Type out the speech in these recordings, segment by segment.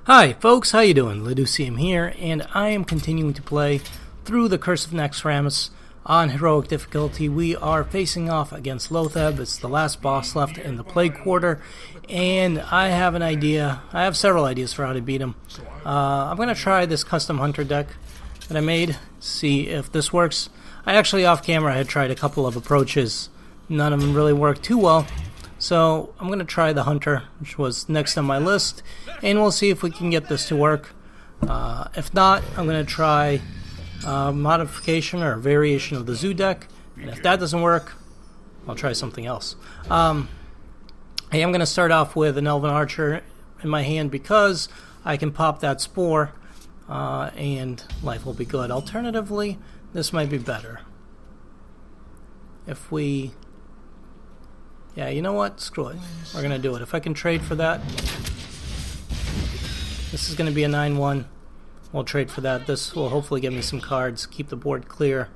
Hi folks, how you doing? Leducium here, and I am continuing to play through the Curse of Naxxramas on heroic difficulty. We are facing off against Lotheb. It's the last boss left in the Plague Quarter, and I have an idea. I have several ideas for how to beat him. I'm going to try this custom hunter deck that I made, see if this works. I actually, off camera, had tried a couple of approaches. None of them really worked too well. So I'm going to try the hunter, which was next on my list, and we'll see if we can get this to work. If not, I'm going to try modification or variation of the zoo deck, and if that doesn't work, I'll try something else. I am going to start off with an Elven Archer in my hand because I can pop that spore and life will be good. Alternatively, this might be better. If we... Yeah, you know what? Screw it. We're going to do it. If I can trade for that. This is going to be a 9-1. We'll trade for that. This will hopefully get me some cards. Keep the board clear.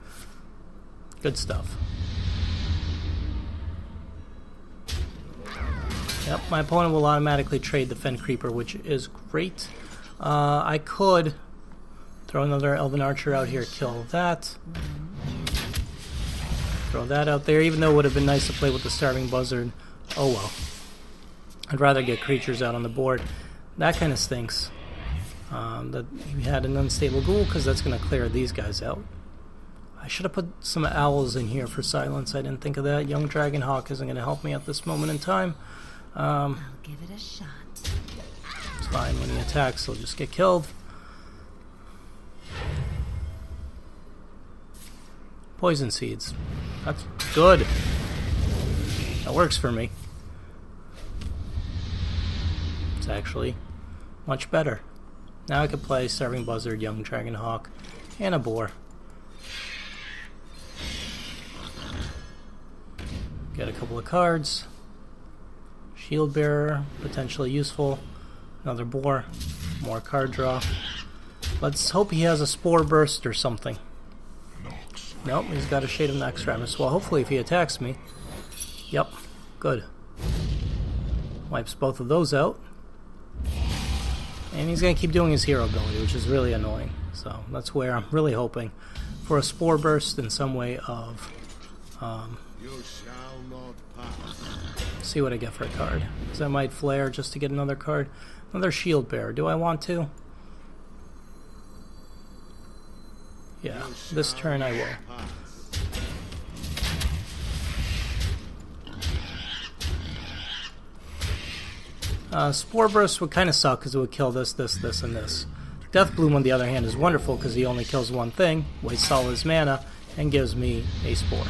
Good stuff. Yep, my opponent will automatically trade the Fen Creeper, which is great. I could throw another Elven Archer out here, kill that. Throw that out there, even though it would have been nice to play with the Starving Buzzard. Oh well. I'd rather get creatures out on the board. That kind of stinks. That you had an Unstable Ghoul, because that's going to clear these guys out. I should have put some owls in here for silence. I didn't think of that. Young Dragonhawk isn't going to help me at this moment in time. I'll give it a shot. It's fine. When he attacks, he'll just get killed. Poison Seeds. That's good. That works for me. It's actually much better. Now I can play Starving Buzzard, Young Dragonhawk, and a Boar. Get a couple of cards. Shield Bearer, potentially useful. Another Boar. More card draw. Let's hope he has a Spore Burst or something. Nope, he's got a Shade of Naxxramas. Well, hopefully if he attacks me... Yep, good. Wipes both of those out. And he's going to keep doing his hero ability, which is really annoying. So that's where I'm really hoping for a Spore Burst in some way of... see what I get for a card. Because I might flare just to get another card. Another Shield Bearer. Do I want to? Yeah, this turn I will. Spore Burst would kind of suck because it would kill this, this, this, and this. Death Bloom, on the other hand, is wonderful because he only kills one thing, wastes all his mana, and gives me a Spore.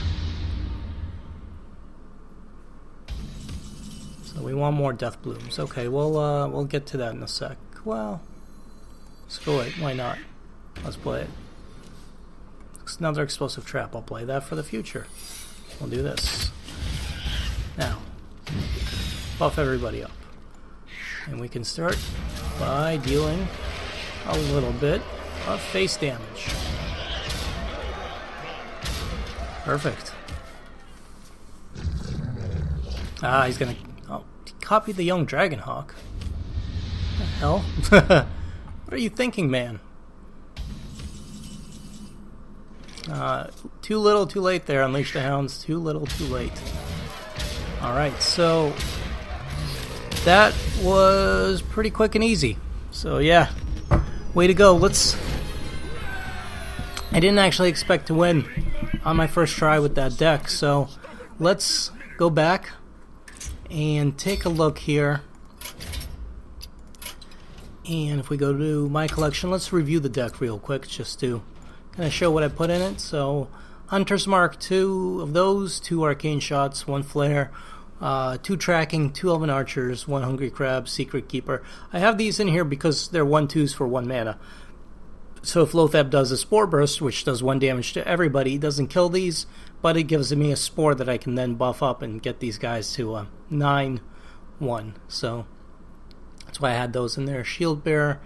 So we want more Death Blooms. Okay, we'll get to that in a sec. Well, screw it. Why not? Let's play it. Another Explosive Trap. I'll play that for the future. We'll do this. Now, buff everybody up. And we can start by dealing a little bit of face damage. Perfect. Ah, he's gonna... Oh, he copied the Young Dragonhawk. What the hell? What are you thinking, man? Too little, too late there. Unleash the Hounds. Too little, too late. Alright, so that was pretty quick and easy. So yeah, way to go. I didn't actually expect to win on my first try with that deck, so let's go back and take a look here. And if we go to my collection, let's review the deck real quick just to kind of show what I put in it. So Hunter's Mark, 2 of those, 2 Arcane Shots, 1 Flare, 2 Tracking, 2 Elven Archers, 1 Hungry Crab, Secret Keeper. I have these in here because they're 1/2s for 1 mana. So if Lotheb does a Spore Burst, which does 1 damage to everybody, it doesn't kill these, but it gives me a Spore that I can then buff up and get these guys to 9-1. So that's why I had those in there. Shield Bearer,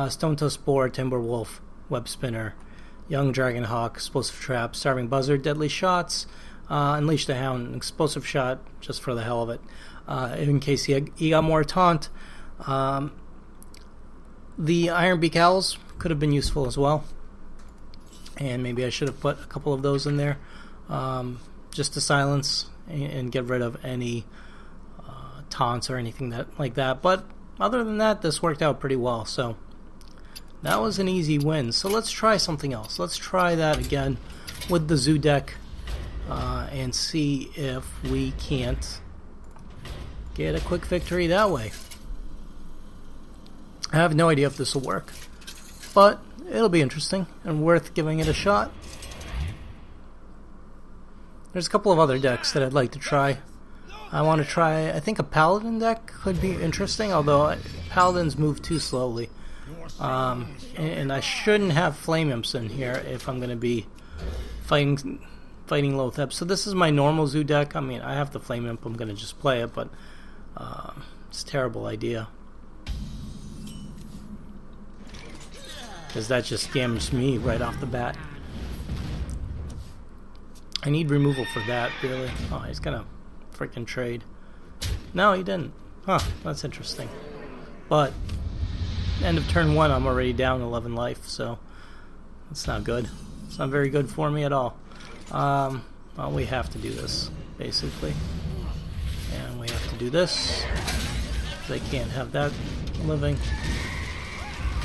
Stone Toe Spore, Timberwolf, Web Spinner, Young Dragonhawk, Explosive Trap, Starving Buzzard, Deadly Shots, Unleash the Hound, Explosive Shot, just for the hell of it. In case he got more taunt. The Iron Beak Owls could have been useful as well. And maybe I should have put a couple of those in there. Just to silence and get rid of any taunts or anything like that. But other than that, this worked out pretty well. So that was an easy win. So let's try something else. Let's try that again with the zoo deck and see if we can't get a quick victory that way. I have no idea if this will work, but it'll be interesting and worth giving it a shot. There's a couple of other decks that I'd like to try. I want to try, I think a Paladin deck could be interesting, although Paladins move too slowly. And I shouldn't have Flame Imps in here if I'm going to be fighting Lotheb. So this is my normal zoo deck. I mean, I have the Flame Imp, I'm going to just play it, but it's a terrible idea. Because that just scams me right off the bat. I need removal for that, really. Oh, he's gonna freaking trade. No, he didn't. Huh, that's interesting. But, end of turn 1, I'm already down 11 life, so that's not good. It's not very good for me at all. Well, we have to do this, basically. And we have to do this. They can't have that living.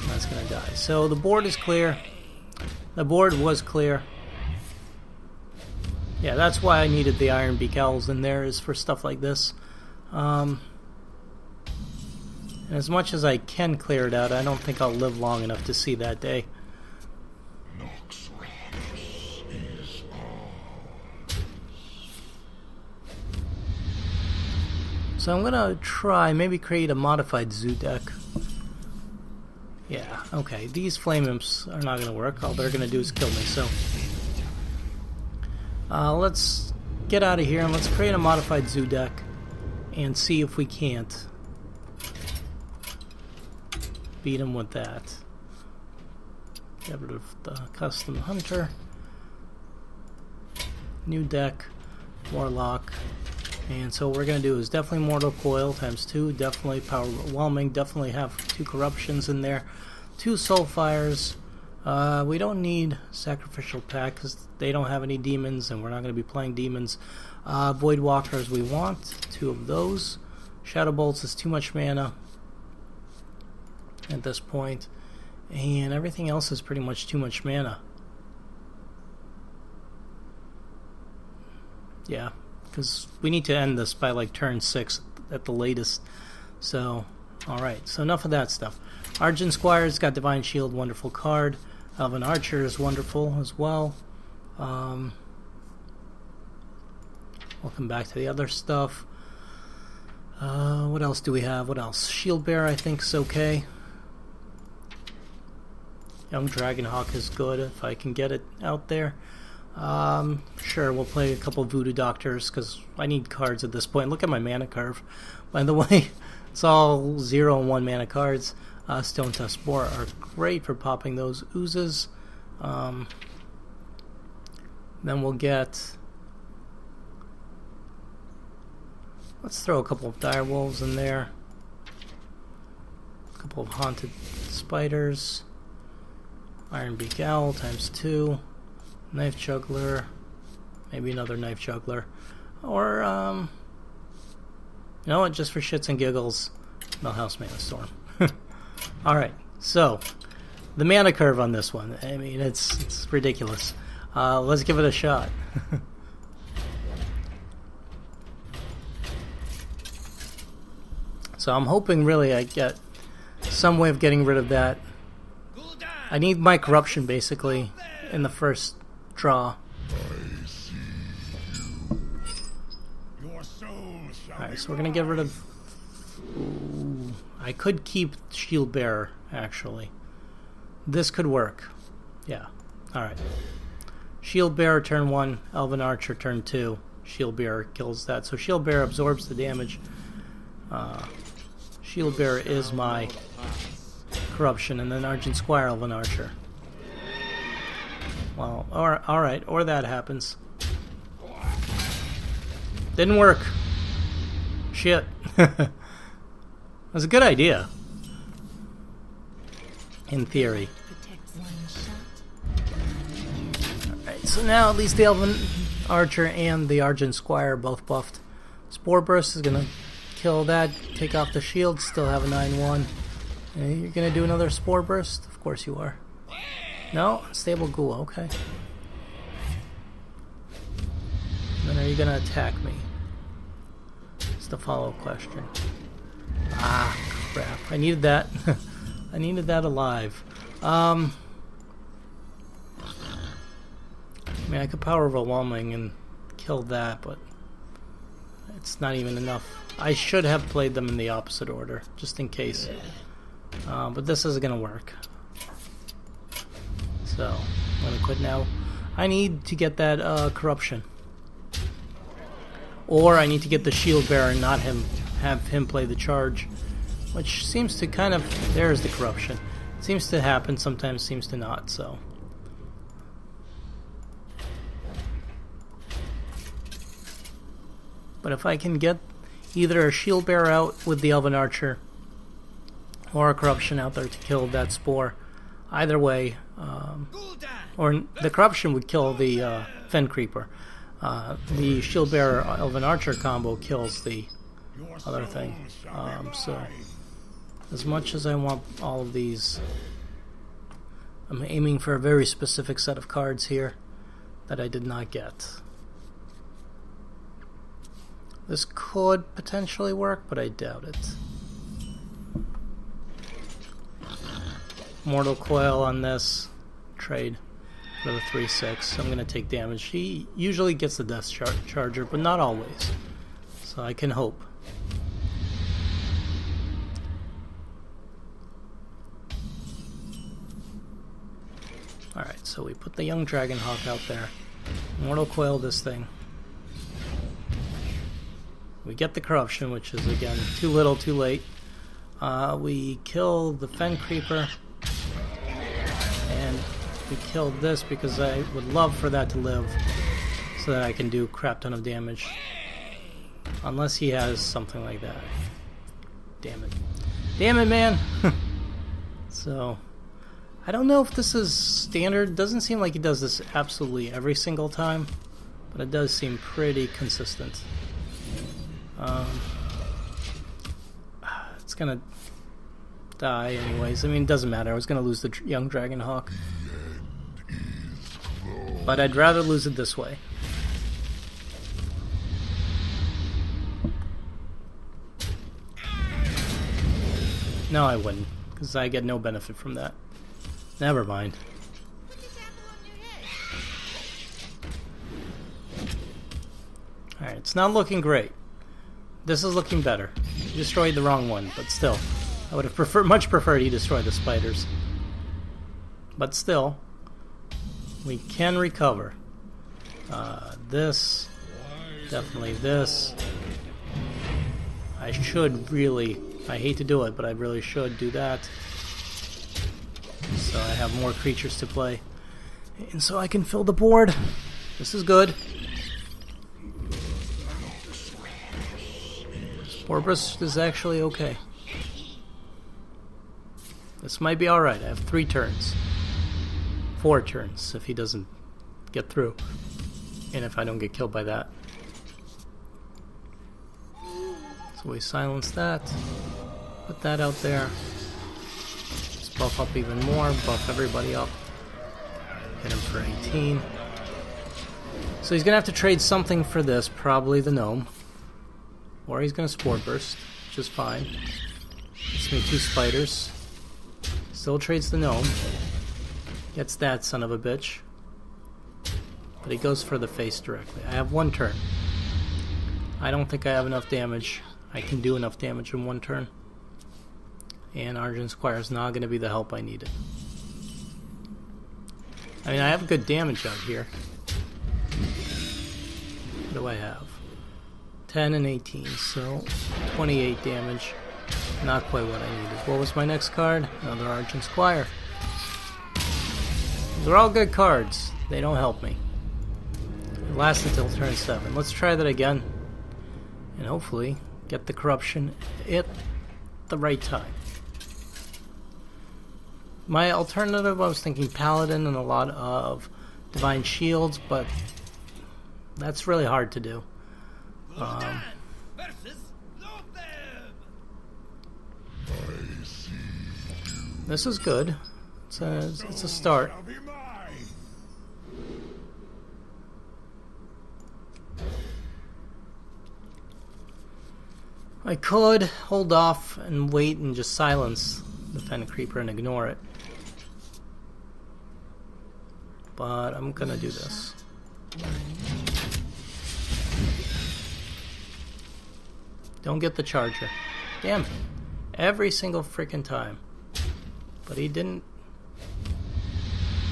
That's gonna die. So the board is clear. The board was clear. Yeah, that's why I needed the Iron Beak Owls in there, is for stuff like this. And as much as I can clear it out, I don't think I'll live long enough to see that day. So I'm gonna try, maybe create a modified zoo deck. Yeah, okay, these Flame Imps are not going to work. All they're going to do is kill me, so let's get out of here and let's create a modified zoo deck and see if we can't beat him with that. Get rid of the Custom Hunter. New deck, Warlock. And so what we're going to do is definitely Mortal Coil times 2, definitely Power Overwhelming, definitely have 2 Corruptions in there, 2 Soulfires. We don't need Sacrificial Pact because they don't have any demons and we're not going to be playing demons. Voidwalkers we want, 2 of those. Shadow Bolts is too much mana at this point, and everything else is pretty much too much mana. Yeah. Because we need to end this by like turn 6 at the latest. So, alright, so enough of that stuff. Argent Squire's got Divine Shield, wonderful card. Elven Archer is wonderful as well. We'll come back to the other stuff. What else do we have? What else? Shield Bearer I think is okay. Young Dragonhawk is good if I can get it out there. Sure, we'll play a couple Voodoo Doctors because I need cards at this point. Look at my mana curve. By the way, it's all 0 and 1 mana cards. Stone Tusk Spore are great for popping those oozes. Then we'll get... Let's throw a couple of Direwolves in there. A couple of Haunted Spiders. Iron Beak Owl times 2. Knife Juggler, maybe another Knife Juggler, or you know what, just for shits and giggles, Millhouse Mana Storm. Alright, so the mana curve on this one, I mean, it's ridiculous. Let's give it a shot. So I'm hoping really I get some way of getting rid of that. I need my corruption basically in the first draw. Alright, so we're gonna get rid of... Ooh, I could keep Shield Bearer, actually. This could work. Yeah, alright. Shield Bearer turn 1, Elven Archer turn 2. Shield Bearer kills that. So Shield Bearer absorbs the damage. Shield Bearer is my corruption, and then Argent Squire, Elven Archer. Well, alright, or that happens. Didn't work. Shit. That's a good idea. In theory. Protects one shot. Alright, so now at least the Elven Archer and the Argent Squire are both buffed. Spore Burst is gonna kill that, take off the shield, still have a 9-1. You're gonna do another Spore Burst? Of course you are. No? Unstable Ghoul, okay. Then are you gonna attack me? It's the follow-up question. Ah, crap. I needed that. I needed that alive. I mean, I could Power Overwhelming and kill that, but it's not even enough. I should have played them in the opposite order, just in case. But this isn't gonna work. So, I'm gonna quit now. I need to get that Corruption. Or I need to get the Shield Bearer and not have him play the charge. Which seems to kind of... There's the Corruption. Seems to happen, sometimes seems to not, so... But if I can get either a Shield Bearer out with the Elven Archer, or a Corruption out there to kill that Spore, either way, or the Corruption would kill the Fen Creeper. The Shield Bearer Elven Archer combo kills the other thing. So, as much as I want all of these, I'm aiming for a very specific set of cards here that I did not get. This could potentially work, but I doubt it. Mortal Coil on this trade for the 3/6. I'm going to take damage. He usually gets the Death Charger, but not always. So I can hope. Alright, so we put the Young Dragonhawk out there. Mortal Coil this thing. We get the Corruption, which is, again, too little, too late. We kill the Fen Creeper. And we killed this because I would love for that to live so that I can do a crap ton of damage. Unless he has something like that. Damn it. Damn it, man! So, I don't know if this is standard. Doesn't seem like he does this absolutely every single time. But it does seem pretty consistent. It's gonna die anyways. I mean, it doesn't matter. I was gonna lose the Young Dragonhawk. But I'd rather lose it this way. No, I wouldn't. Because I get no benefit from that. Never mind. Alright, it's not looking great. This is looking better. He destroyed the wrong one, but still. I would have much preferred he destroy the spiders. But still, we can recover. This, definitely this. I should really, I hate to do it, but I really should do that. So I have more creatures to play. And so I can fill the board. This is good. Orbrus is actually okay. This might be alright. I have 3 turns. 4 turns if he doesn't get through. And if I don't get killed by that. So we silence that. Put that out there. Let's buff up even more. Buff everybody up. Hit him for 18. So he's going to have to trade something for this. Probably the gnome. Or he's going to Spore Burst, which is fine. Gets me 2 spiders. Still trades the gnome. Gets that son of a bitch. But he goes for the face directly. I have 1 turn. I don't think I have enough damage. I can do enough damage in 1 turn. And Argent Squire is not going to be the help I needed. I mean, I have good damage out here. What do I have? 10 and 18, so 28 damage. Not quite what I needed. What was my next card? Another Argent Squire. They're all good cards. They don't help me. It lasts until turn 7. Let's try that again. And hopefully get the Corruption at the right time. My alternative, I was thinking Paladin and a lot of Divine Shields, but that's really hard to do. This is good. It's a start. I could hold off and wait and just silence the Fen Creeper and ignore it. But I'm gonna do this. Don't get the charger. Damn it. Every single freaking time. But he didn't.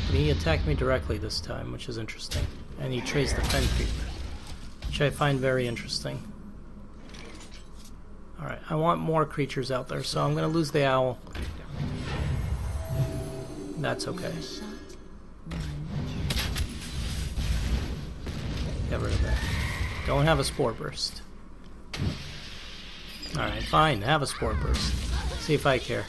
But he attacked me directly this time, which is interesting. And he traced the Fen Creeper, which I find very interesting. Alright, I want more creatures out there, so I'm gonna lose the owl. That's okay. Get rid of that. Don't have a Spore Burst. Alright, fine, have a Spore Burst. See if I care.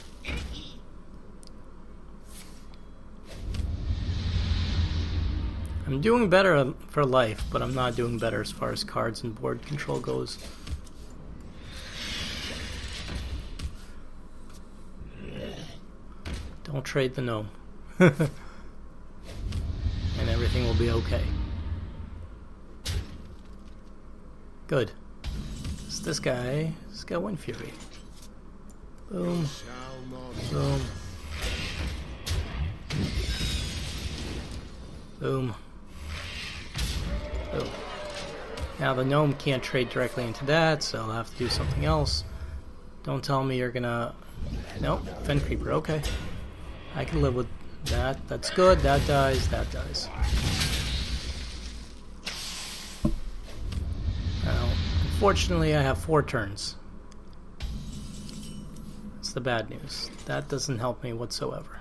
I'm doing better for life, but I'm not doing better as far as cards and board control goes. Don't trade the gnome. And everything will be okay. Good. This guy's got Wind Fury. Boom. Boom. Boom. Boom. Now the gnome can't trade directly into that, so I'll have to do something else. Don't tell me you're gonna... Nope, Fen Creeper, okay. I can live with that. That's good. That dies. That dies. Now, unfortunately, I have 4 turns. That's the bad news. That doesn't help me whatsoever.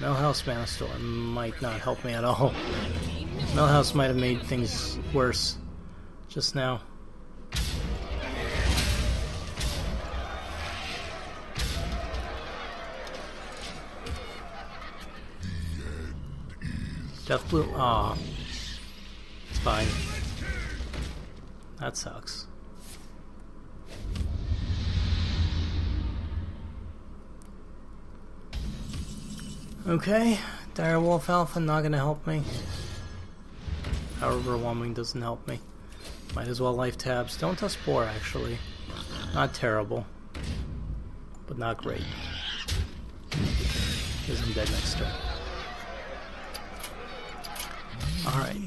Millhouse Mana Storm might not help me at all. Millhouse might have made things worse just now. Death Bloom. Aw. It's fine. That sucks. Okay. Direwolf Alpha not gonna help me. Overwhelming doesn't help me. Might as well life tabs. Don't touch Spore, actually. Not terrible. But not great. Because I'm dead next turn. Alright,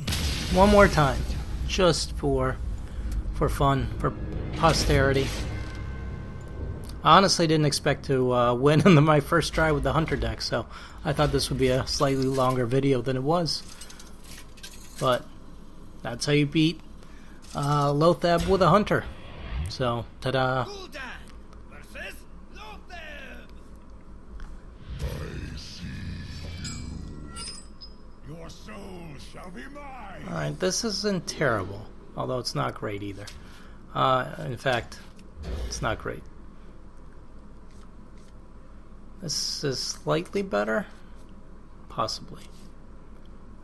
one more time, just for fun, for posterity. I honestly didn't expect to win in my first try with the Hunter deck, so I thought this would be a slightly longer video than it was. But that's how you beat Lothab with a Hunter. So, ta-da! Alright, this isn't terrible, although it's not great either. In fact, it's not great. This is slightly better? Possibly.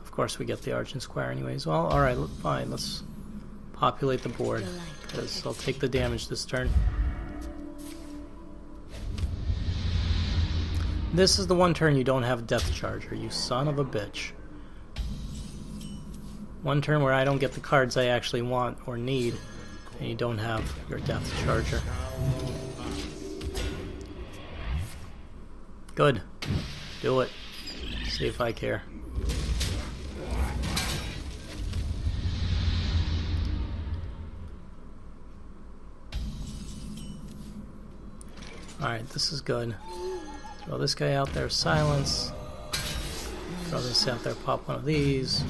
Of course we get the Argent Square anyways. Well, alright, fine, let's populate the board, because I'll take the damage this turn. This is the one turn you don't have Death Charger, you son of a bitch. One turn where I don't get the cards I actually want or need, and you don't have your Death Charger. Good. Do it. See if I care. Alright, this is good. Throw this guy out there, silence. Throw this out there, pop one of these.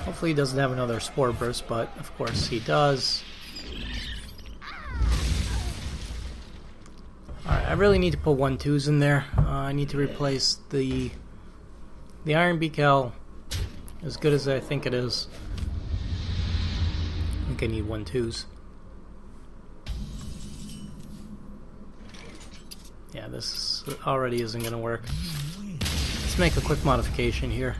Hopefully he doesn't have another Spore Burst, but of course he does. Alright, I really need to put 1/2s in there. I need to replace the Iron Beak Owl, as good as I think it is. I think I need 1/2s. Yeah, this already isn't going to work. Let's make a quick modification here.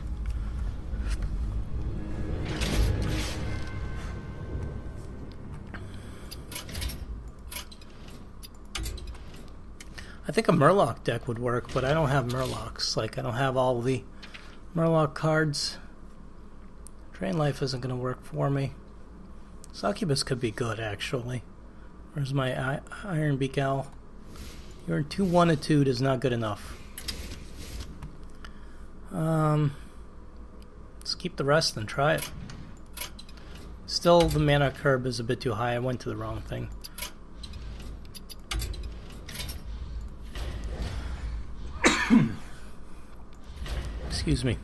I think a Murloc deck would work, but I don't have Murlocs. Like, I don't have all the Murloc cards. Drain Life isn't going to work for me. Succubus could be good, actually. Where's my Iron Beak Owl? Your 2-1-2 is not good enough. Let's keep the rest and try it. Still, the mana curve is a bit too high. I went to the wrong thing. Excuse me.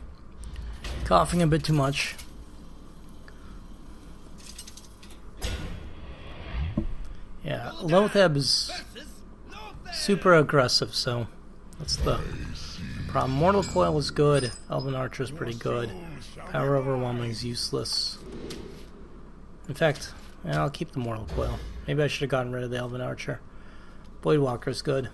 Coughing a bit too much. Yeah, Lotheb is super aggressive, so that's the problem. Mortal Coil is good. Elven Archer is pretty good. Power Overwhelming is useless. In fact, I'll keep the Mortal Coil. Maybe I should have gotten rid of the Elven Archer. Voidwalker is good.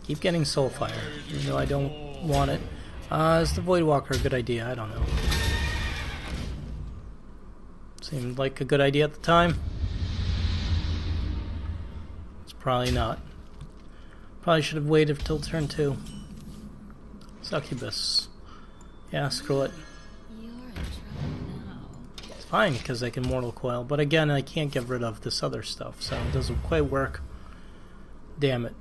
Keep getting Soulfire, even though I don't want it. Is the Voidwalker a good idea? I don't know. Seemed like a good idea at the time. It's probably not. Probably should have waited till turn 2. Succubus. Yeah, screw it. You're in trouble now. It's fine, because I can Mortal Coil. But again, I can't get rid of this other stuff, so it doesn't quite work. Damn it.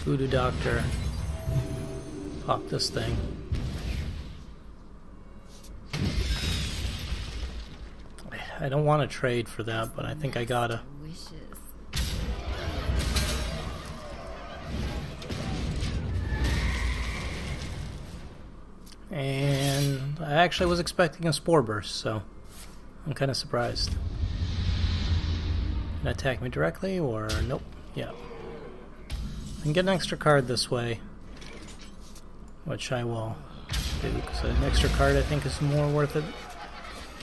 Voodoo Doctor. Pop this thing. I don't want to trade for that, but I think I gotta. Wishes. And I actually was expecting a Spore Burst, so I'm kind of surprised. Can it attack me directly, or nope? Yeah. I can get an extra card this way, which I will do, because an extra card I think is more worth it.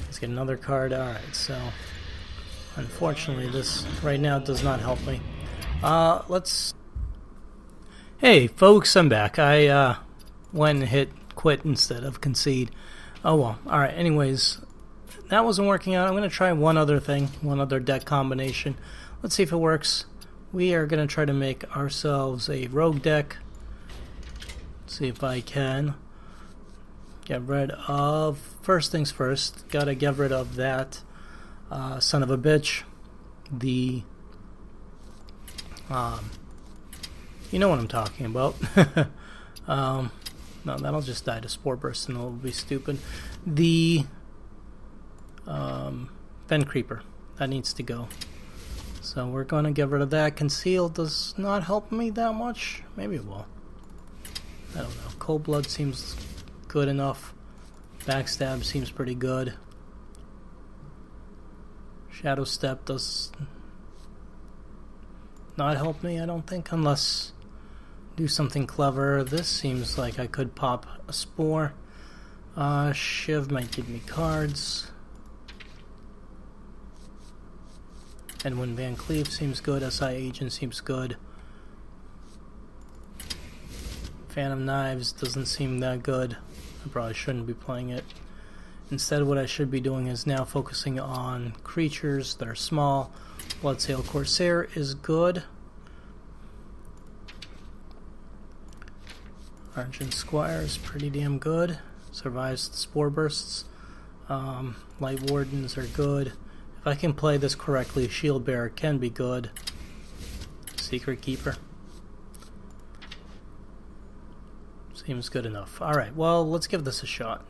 Let's get another card. Alright, so unfortunately this right now does not help me. Let's... Hey folks, I'm back. I went and hit quit instead of concede. Oh well. Alright, anyways, that wasn't working out. I'm going to try one other thing, one other deck combination. Let's see if it works. We are going to try to make ourselves a rogue deck. Let's see if I can get rid of... First things first, gotta get rid of that son of a bitch. The... you know what I'm talking about. No, that'll just die to Spore Burst and it'll be stupid. The... Fen Creeper. That needs to go. So we're going to get rid of that. Conceal does not help me that much. Maybe it will. I don't know. Cold Blood seems good enough. Backstab seems pretty good. Shadow Step does not help me, I don't think, unless do something clever. This seems like I could pop a Spore. Shiv might give me cards. Edwin Van Cleef seems good. SI Agent seems good. Phantom Knives doesn't seem that good. I probably shouldn't be playing it. Instead, what I should be doing is now focusing on creatures that are small. Bloodsail Corsair is good. Argent Squire is pretty damn good. Survives the Spore Bursts. Light Wardens are good. If I can play this correctly, Shield Bearer can be good. Secret Keeper. Seems good enough. Alright, well, let's give this a shot.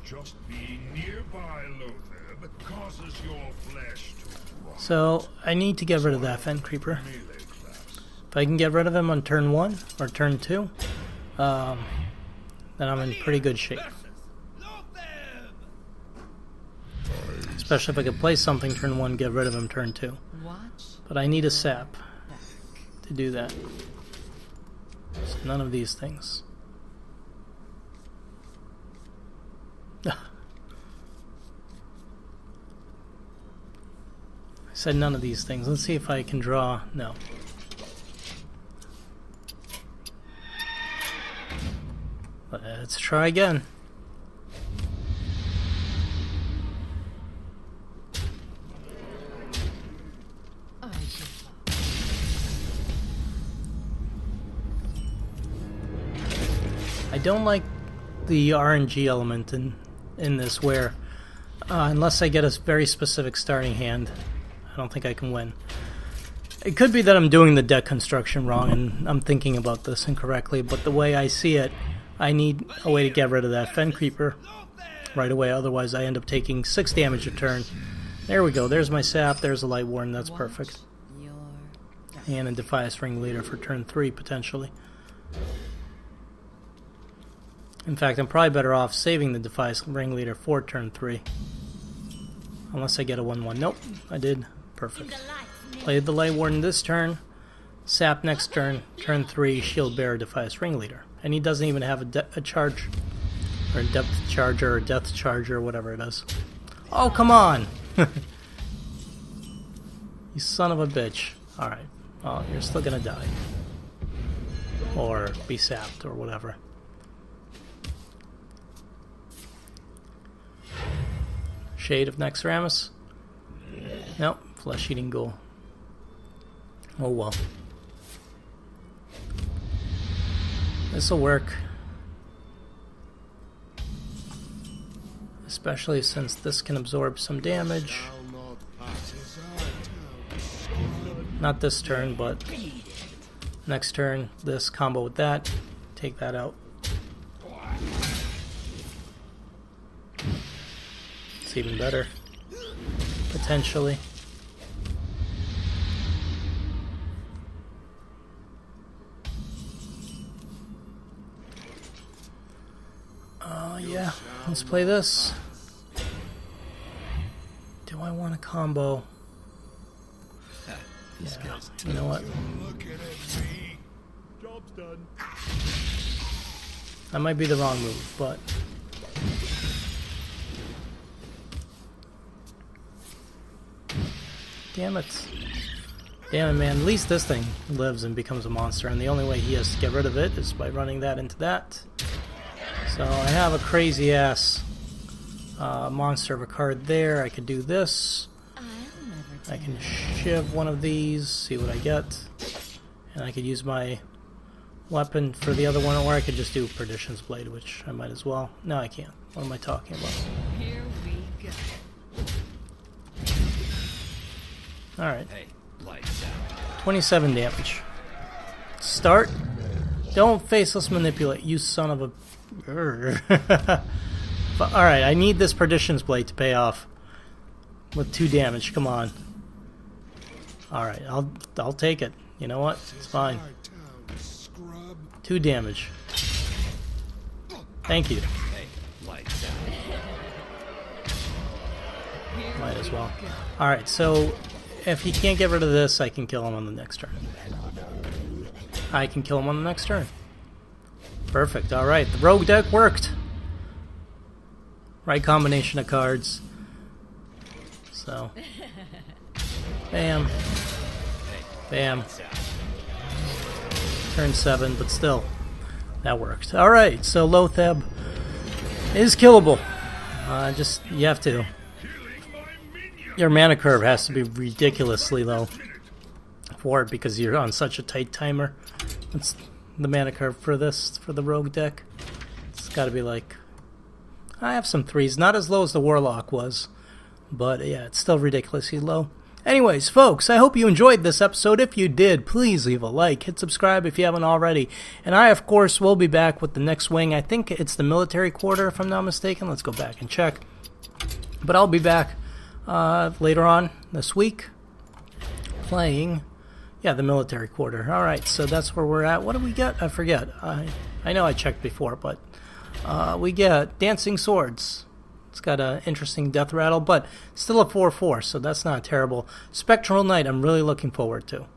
Just being nearby, Lotheb, causes your flesh to rot. So, I need to get rid of that Fen Creeper. If I can get rid of him on turn 1 or turn 2, then I'm in pretty good shape. Especially if I could play something turn 1, get rid of him turn 2. But I need a sap to do that. So none of these things. I said none of these things. Let's see if I can draw. No. Let's try again. I don't like the RNG element in this where unless I get a very specific starting hand, I don't think I can win. It could be that I'm doing the deck construction wrong and I'm thinking about this incorrectly, but the way I see it, I need a way to get rid of that Fen Creeper right away, otherwise I end up taking 6 damage a turn. There we go, there's my sap, there's a Light Warden, that's perfect. And a Defias Ringleader for turn 3, potentially. In fact, I'm probably better off saving the Defias Ringleader for turn 3. Unless I get a 1-1. Nope, I did. Perfect. Played the Light Warden this turn. Sap next turn. Turn 3, Shield Bearer, Defias Ringleader. And he doesn't even have a charge. Or a depth charger, or death charger, or whatever it is. Oh, come on! You son of a bitch. Alright. Oh, you're still gonna die. Or be sapped, or whatever. Shade of Naxxramas? Nope, Flesh-Eating Ghoul. Oh well. This'll work. Especially since this can absorb some damage. Not this turn, but next turn, this combo with that. Take that out. It's even better. Potentially. Yeah, let's play this. Do I want a combo? Yeah, you know what? Job's done. That might be the wrong move, but damn it. Damn it, man. At least this thing lives and becomes a monster, and the only way he has to get rid of it is by running that into that. So I have a crazy ass monster of a card there. I could do this. I can shiv one of these, see what I get. And I could use my weapon for the other one, or I could just do Perdition's Blade, which I might as well. No, I can't. What am I talking about? Here we go. Alright. 27 damage. Start. Don't faceless manipulate, you son of a... But, alright, I need this Perdition's Blade to pay off. With 2 damage, come on. Alright, I'll take it. You know what? It's fine. 2 damage. Thank you. Might as well. Alright, so if he can't get rid of this, I can kill him on the next turn. I can kill him on the next turn. Perfect. Alright, the rogue deck worked. Right combination of cards. So. Bam. Bam. Turn 7, but still. That worked. Alright, so Lotheb is killable. You have to. Your mana curve has to be ridiculously low for it because you're on such a tight timer. That's the mana curve for this, for the rogue deck. It's gotta be like... I have some 3s, not as low as the Warlock was, but yeah, it's still ridiculously low. Anyways, folks, I hope you enjoyed this episode. If you did, please leave a like, hit subscribe if you haven't already. And I, of course, will be back with the next wing. I think it's the military quarter, if I'm not mistaken. Let's go back and check. But I'll be back later on this week playing... Yeah, the military quarter. All right, so that's where we're at. What do we get? I forget. I know I checked before, but we get Dancing Swords. It's got an interesting death rattle, but still a 4/4, so that's not terrible. Spectral Knight, I'm really looking forward to.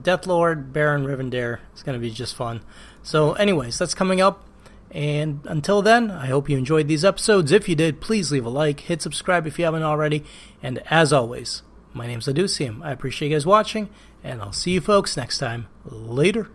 Death Lord, Baron Rivendare. It's going to be just fun. So anyways, that's coming up. And until then, I hope you enjoyed these episodes. If you did, please leave a like, hit subscribe if you haven't already. And as always, my name's Leducium. I appreciate you guys watching, and I'll see you folks next time. Later.